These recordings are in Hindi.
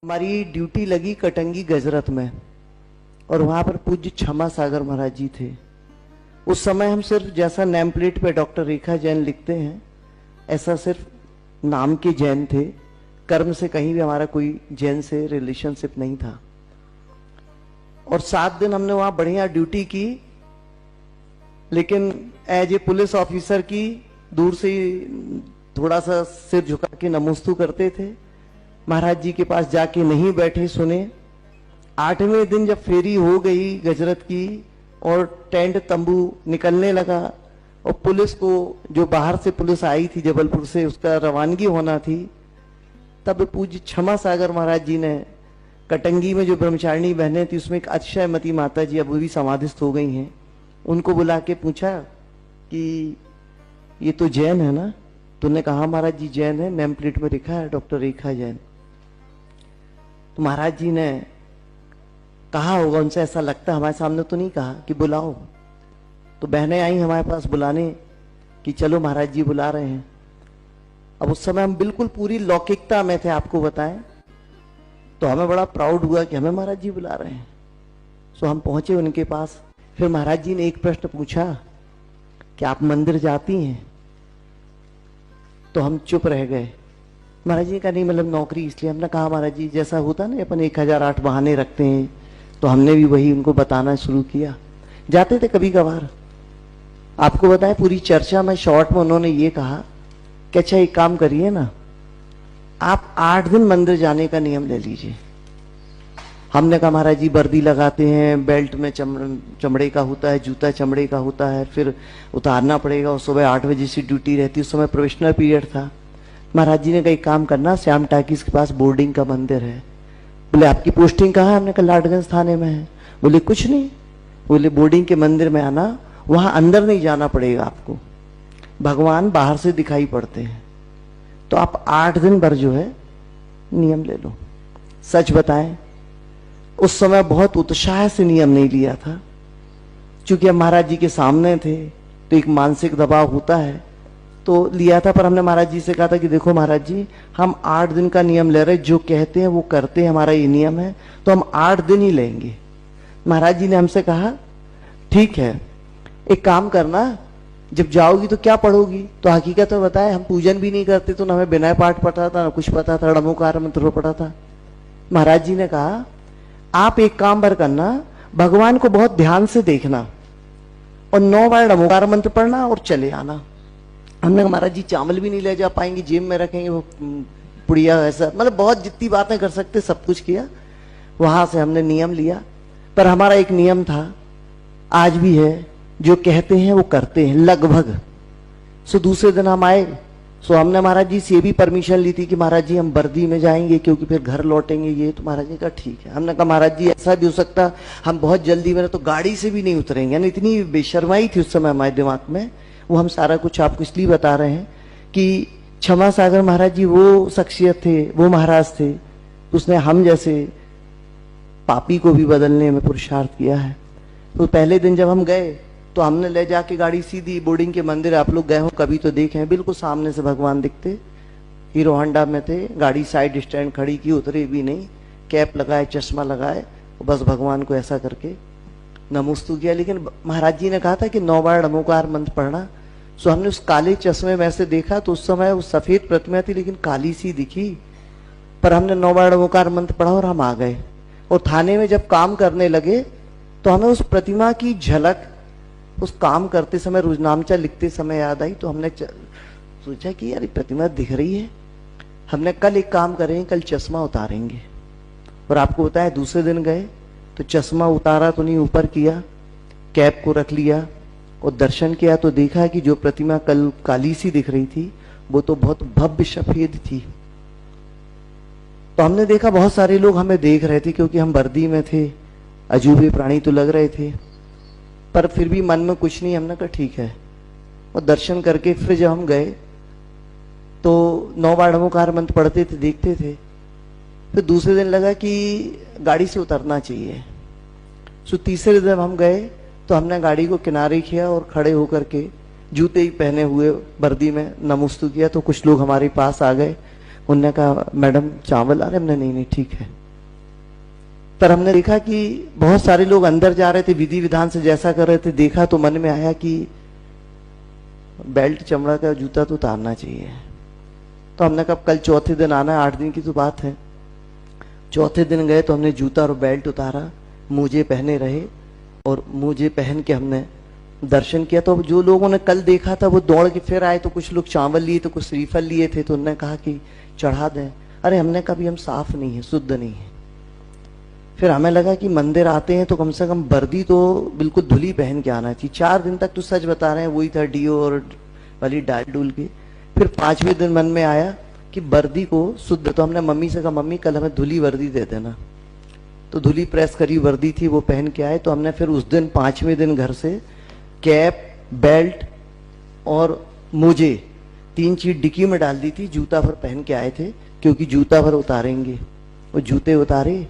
हमारी ड्यूटी लगी कटंगी गजरत में और वहां पर पूज्य क्षमा सागर महाराज जी थे। उस समय हम सिर्फ जैसा नेम प्लेट पे डॉक्टर रेखा जैन लिखते हैं ऐसा सिर्फ नाम के जैन थे, कर्म से कहीं भी हमारा कोई जैन से रिलेशनशिप नहीं था। और 7 दिन हमने वहां बढ़िया ड्यूटी की, लेकिन एज ए पुलिस ऑफिसर की दूर से थोड़ा सा सिर झुका के नमोस्तु करते थे। महाराज जी के पास जाके नहीं बैठे सुने। 8वें दिन जब फेरी हो गई गजरत की और टेंट तंबू निकलने लगा और पुलिस को, जो बाहर से पुलिस आई थी जबलपुर से, उसका रवानगी होना थी, तब पूज्य क्षमा सागर महाराज जी ने कटंगी में जो ब्रह्मचारिणी बहनें थी उसमें एक अतिशयमती माता जी अब भी समाधिस्थ हो गई हैं, उनको बुला के पूछा कि ये तो जैन है ना? तूने कहा महाराज जी जैन है, नेम प्लेट में लिखा है डॉक्टर रेखा जैन। तो महाराज जी ने कहा होगा उनसे, ऐसा लगता है, हमारे सामने तो नहीं कहा कि बुलाओ। तो बहनें आई हमारे पास बुलाने कि चलो महाराज जी बुला रहे हैं। अब उस समय हम बिल्कुल पूरी लौकिकता में थे, आपको बताएं, तो हमें बड़ा प्राउड हुआ कि हमें महाराज जी बुला रहे हैं। सो हम पहुंचे उनके पास। फिर महाराज जी ने एक प्रश्न पूछा कि आप मंदिर जाती हैं? तो हम चुप रह गए। महाराज जी का नहीं, मतलब नौकरी इसलिए। हमने कहा महाराज जी जैसा होता ना अपन 1008 बहाने रखते हैं, तो हमने भी वही उनको बताना शुरू किया। जाते थे कभी कभार। आपको बताएं पूरी चर्चा में शॉर्ट में उन्होंने ये कहा कि अच्छा एक काम करिए ना, आप 8 दिन मंदिर जाने का नियम ले लीजिए। हमने कहा महाराज जी वर्दी लगाते हैं, बेल्ट में चमड़े का होता है, जूता चमड़े का होता है, फिर उतारना पड़ेगा, और सुबह 8 बजे से ड्यूटी रहती है। उस समय प्रोफेशनल पीरियड था। महाराज जी ने कहा एक काम करना, श्याम टाकीज के पास बोर्डिंग का मंदिर है। बोले आपकी पोस्टिंग कहाँ है? हमने कहा लाडगंज थाने में है। बोले कुछ नहीं, बोले बोर्डिंग के मंदिर में आना, वहां अंदर नहीं जाना पड़ेगा आपको, भगवान बाहर से दिखाई पड़ते हैं, तो आप 8 दिन भर जो है नियम ले लो। सच बताएं, उस समय बहुत उत्साह से नियम नहीं लिया था, क्योंकि हम महाराज जी के सामने थे तो एक मानसिक दबाव होता है, तो लिया था। पर हमने महाराज जी से कहा था कि देखो महाराज जी, हम 8 दिन का नियम ले रहे, जो कहते हैं वो करते हैं, हमारा ये नियम है, तो हम 8 दिन ही लेंगे। महाराज जी ने हमसे कहा ठीक है, एक काम करना, जब जाओगी तो क्या पढ़ोगी? तो हकीकत में बताए, हम पूजन भी नहीं करते, तो ना हमें विनय पाठ पढ़ा था, ना कुछ पता था, णमोकार मंत्र पढ़ा था। महाराज जी ने कहा आप एक काम भर करना, भगवान को बहुत ध्यान से देखना और 9 बार णमोकार मंत्र पढ़ना और चले आना। हमने कहा महाराज जी चावल भी नहीं ले जा पाएंगे, जेब में रखेंगे वो पुड़िया, ऐसा मतलब बहुत जितनी बातें कर सकते सब कुछ किया। वहां से हमने नियम लिया, पर हमारा एक नियम था, आज भी है, जो कहते हैं वो करते हैं लगभग। सो दूसरे दिन हम आए, सो हमने महाराज जी से भी परमिशन ली थी कि महाराज जी हम वर्दी में जाएंगे क्योंकि फिर घर लौटेंगे ये। तो महाराज जी का ठीक है। हमने कहा महाराज जी ऐसा भी हो सकता, हम बहुत जल्दी में तो गाड़ी से भी नहीं उतरेंगे। यानी इतनी बेशर्माई थी उस समय हमारे दिमाग में। वो हम सारा कुछ आपको इसलिए बता रहे हैं कि क्षमा सागर महाराज जी वो शख्सियत थे, वो महाराज थे, उसने हम जैसे पापी को भी बदलने में पुरुषार्थ किया है। तो पहले दिन जब हम गए तो हमने ले जाके गाड़ी सीधी बोर्डिंग के मंदिर, आप लोग गए हो कभी तो देखे हैं, बिल्कुल सामने से भगवान दिखते। हीरो होंडा में थे, गाड़ी साइड स्टैंड खड़ी की, उतरे भी नहीं, कैप लगाए, चश्मा लगाए, बस भगवान को ऐसा करके नमोस्तु किया। लेकिन महाराज जी ने कहा था कि 9 बार णमोकार मंत्र पढ़ना। सो हमने उस काले चश्मे में से देखा तो उस समय उस सफेद प्रतिमा थी लेकिन काली सी दिखी, पर हमने 9 बार णमोकार मंत्र पढ़ा और हम आ गए। और थाने में जब काम करने लगे तो हमें उस प्रतिमा की झलक उस काम करते समय, रोजनामचा लिखते समय याद आई। तो हमने सोचा कि यार प्रतिमा दिख रही है, हमने कल एक काम करेंगे, कल चश्मा उतारेंगे। और आपको बताया दूसरे दिन गए तो चश्मा उतारा तो नहीं, ऊपर किया, कैप को रख लिया और दर्शन किया तो देखा कि जो प्रतिमा कल काली सी दिख रही थी वो तो बहुत भव्य सफेद थी। तो हमने देखा बहुत सारे लोग हमें देख रहे थे क्योंकि हम वर्दी में थे, अजूबे प्राणी तो लग रहे थे, पर फिर भी मन में कुछ नहीं। हमने कहा ठीक है। और दर्शन करके फिर जब हम गए तो 9 बार णमोकार मंत्र पढ़ते थे, देखते थे। फिर दूसरे दिन लगा कि गाड़ी से उतरना चाहिए। सो तीसरे दिन हम गए तो हमने गाड़ी को किनारे किया और खड़े होकर के जूते ही पहने हुए वर्दी में नमोस्तु किया। तो कुछ लोग हमारे पास आ गए, उन्होंने कहा मैडम चावल आ रहे, हमने नहीं नहीं ठीक है। पर हमने देखा कि बहुत सारे लोग अंदर जा रहे थे, विधि विधान से जैसा कर रहे थे, देखा तो मन में आया कि बेल्ट चमड़ा का जूता तो उतारना चाहिए। तो हमने कहा कल चौथे दिन आना है, 8 दिन की तो बात है। चौथे दिन गए तो हमने जूता और बेल्ट उतारा, मोजे पहने रहे और मोजे पहन के हमने दर्शन किया। तो जो लोगों ने कल देखा था वो दौड़ के फिर आए, तो कुछ लोग चावल लिए, तो कुछ श्रीफल लिए थे, तो उन्होंने कहा कि चढ़ा दें। अरे हमने कहा भी हम साफ नहीं है, शुद्ध नहीं है। फिर हमें लगा कि मंदिर आते हैं तो कम से कम वर्दी तो बिल्कुल धुली पहन के आना चाहिए। 4 दिन तक तो सच बता रहे हैं वही था, डीओ और वाली डाल डूल के। फिर 5वें दिन मन में आया कि वर्दी को शुद्ध, तो हमने मम्मी से कहा मम्मी कल हमें धुली वर्दी दे देना। तो धुली प्रेस करी वर्दी थी, वो पहन के आए। तो हमने फिर उस दिन 5वें दिन घर से कैप, बेल्ट और मोजे 3 चीज डिक्की में डाल दी थी, जूता भर पहन के आए थे, क्योंकि जूता भर उतारेंगे। वो जूते उतारे,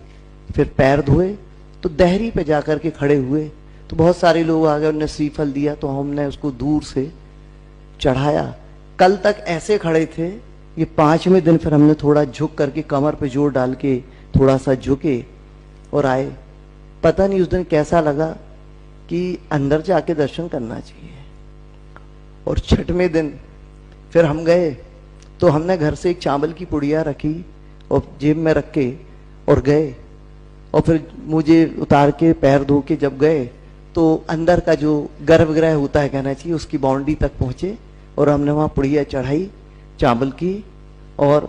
फिर पैर धोए, तो दहरी पे जाकर के खड़े हुए। तो बहुत सारे लोग आ गए, उन्होंने श्रीफल दिया, तो हमने उसको दूर से चढ़ाया। कल तक ऐसे खड़े थे, ये 5वें दिन फिर हमने थोड़ा झुक करके कमर पे जोर डाल के थोड़ा सा झुके और आए। पता नहीं उस दिन कैसा लगा कि अंदर जाके दर्शन करना चाहिए। और 6वें दिन फिर हम गए, तो हमने घर से एक चावल की पुड़िया रखी और जेब में रख के और गए। और फिर मुझे उतार के पैर धो के जब गए तो अंदर का जो गर्भगृह होता है कहना चाहिए, उसकी बाउंड्री तक पहुंचे और हमने वहां पुड़िया चढ़ाई चावल की। और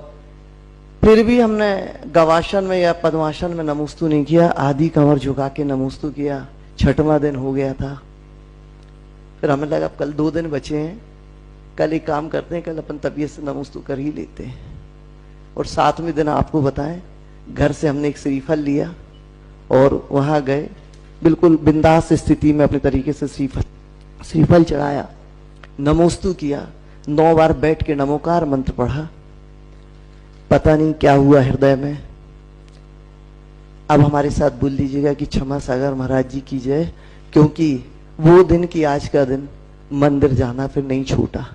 फिर भी हमने गवासन में या पद्मासन में नमोस्तु नहीं किया, आधी कमर झुका के नमोस्तु किया। 6वां दिन हो गया था। फिर हमें लगा कल 2 दिन बचे हैं, कल एक काम करते हैं, कल अपन तबीयत से नमोस्तु कर ही लेते हैं। और 7वें दिन आपको बताएं, घर से हमने एक श्रीफल लिया और वहां गए, बिल्कुल बिंदास स्थिति में अपने तरीके से श्रीफल चढ़ाया, नमोस्तु किया, 9 बार बैठ के नमोकार मंत्र पढ़ा। पता नहीं क्या हुआ हृदय में। अब हमारे साथ बोल लीजिएगा कि क्षमा सागर महाराज जी की जय, क्योंकि वो दिन की आज का दिन मंदिर जाना फिर नहीं छूटा।